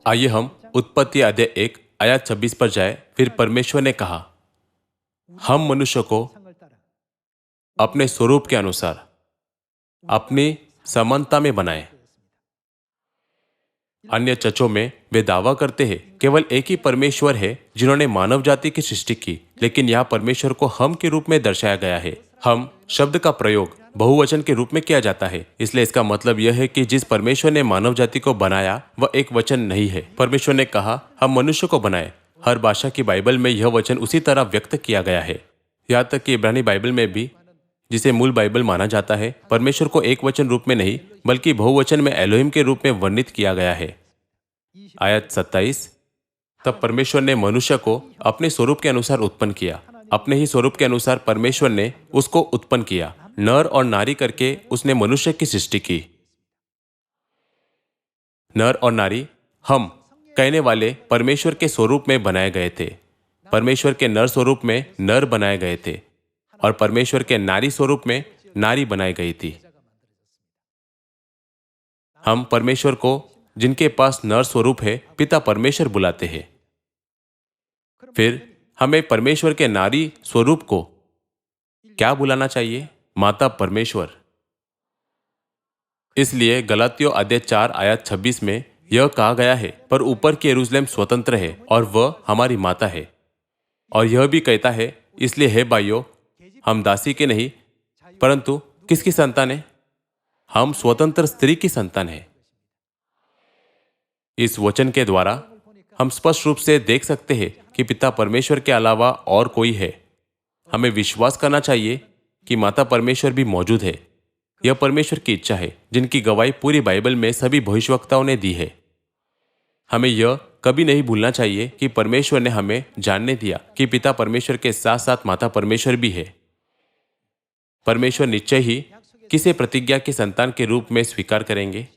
आइए हम उत्पत्ति अध्याय 1 आयत 26 पर जाए। फिर परमेश्वर ने कहा, हम मनुष्य को अपने स्वरूप के अनुसार अपनी समानता में बनाए। अन्य चर्चों में वे दावा करते हैं केवल एक ही परमेश्वर है जिन्होंने मानव जाति की सृष्टि की, लेकिन यहाँ परमेश्वर को हम के रूप में दर्शाया गया है। हम शब्द का प्रयोग बहुवचन के रूप में किया जाता है, इसलिए इसका मतलब यह है कि जिस परमेश्वर ने मानव जाति को बनाया वह एक वचन नहीं है। परमेश्वर ने कहा हम मनुष्य को बनाए। हर भाषा की बाइबल में यह वचन उसी तरह व्यक्त किया गया है। यहाँ तक कि इब्रानी बाइबल में भी, जिसे मूल बाइबल माना जाता है, परमेश्वर को एक वचन रूप में नहीं बल्कि बहुवचन में एलोहिम के रूप में वर्णित किया गया है। आयत 27, तब परमेश्वर ने मनुष्य को अपने स्वरूप के अनुसार उत्पन्न किया। अपने ही स्वरूप के अनुसार परमेश्वर ने उसको उत्पन्न किया, नर और नारी करके उसने मनुष्य की सृष्टि की। नर और नारी हम कहने वाले परमेश्वर के स्वरूप में बनाए गए थे। परमेश्वर के नर स्वरूप में नर बनाए गए थे और परमेश्वर के नारी स्वरूप में नारी बनाई गई थी। हम परमेश्वर को, जिनके पास नर स्वरूप है, पिता परमेश्वर बुलाते हैं। फिर हमें परमेश्वर के नारी स्वरूप को क्या बुलाना चाहिए? माता परमेश्वर। इसलिए गलातियों अध्याय 4 आयत 26 में यह कहा गया है, पर ऊपर की यरूशलेम स्वतंत्र है और वह हमारी माता है। और यह भी कहता है, इसलिए हे भाइयों, हम दासी के नहीं परंतु किसकी संतान है? हम स्वतंत्र स्त्री की संतान है। इस वचन के द्वारा हम स्पष्ट रूप से देख सकते हैं कि पिता परमेश्वर के अलावा और कोई है। हमें विश्वास करना चाहिए कि माता परमेश्वर भी मौजूद है। यह परमेश्वर की इच्छा है, जिनकी गवाही पूरी बाइबल में सभी भविष्यवक्ताओं ने दी है। हमें यह कभी नहीं भूलना चाहिए कि परमेश्वर ने हमें जानने दिया कि पिता परमेश्वर के साथ साथ माता परमेश्वर भी है। परमेश्वर निश्चय ही किसे प्रतिज्ञा की संतान के रूप में स्वीकार करेंगे?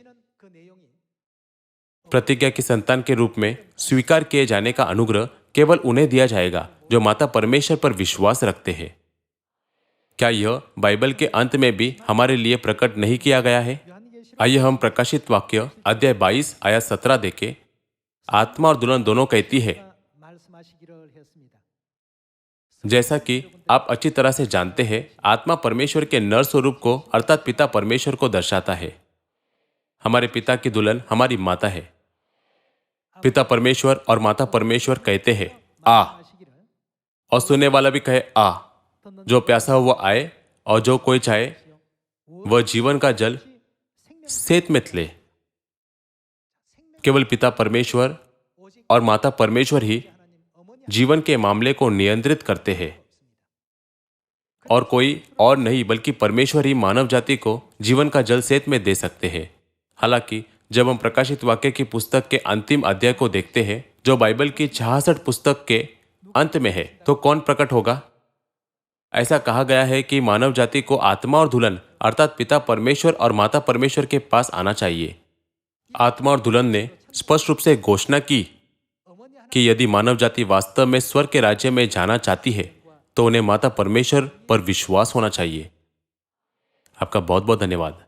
प्रतिज्ञा की संतान के रूप में स्वीकार किए जाने का अनुग्रह केवल उन्हें दिया जाएगा जो माता परमेश्वर पर विश्वास रखते हैं। क्या यह बाइबल के अंत में भी हमारे लिए प्रकट नहीं किया गया है? आइए हम प्रकाशित वाक्य अध्याय 22 आयत 17 देखें। आत्मा और दुल्हन दोनों कहती है, जैसा कि आप अच्छी तरह से जानते हैं, आत्मा परमेश्वर के नर स्वरूप को अर्थात पिता परमेश्वर को दर्शाता है। हमारे पिता की दुल्हन हमारी माता है। पिता परमेश्वर और माता परमेश्वर कहते हैं आ, और सुनने वाला भी कहे आ। जो प्यासा हुआ आए और जो कोई चाहे वह जीवन का जल सेत में ले। केवल पिता परमेश्वर और माता परमेश्वर ही जीवन के मामले को नियंत्रित करते हैं और कोई और नहीं बल्कि परमेश्वर ही मानव जाति को जीवन का जल सेत में दे सकते हैं। हालांकि जब हम प्रकाशित वाक्य की पुस्तक के अंतिम अध्याय को देखते हैं, जो बाइबल की 66 पुस्तक के अंत में है, तो कौन प्रकट होगा? ऐसा कहा गया है कि मानव जाति को आत्मा और दुल्हन अर्थात पिता परमेश्वर और माता परमेश्वर के पास आना चाहिए। आत्मा और दुल्हन ने स्पष्ट रूप से घोषणा की कि यदि मानव जाति वास्तव में स्वर्ग के राज्य में जाना चाहती है तो उन्हें माता परमेश्वर पर विश्वास होना चाहिए। आपका बहुत बहुत धन्यवाद।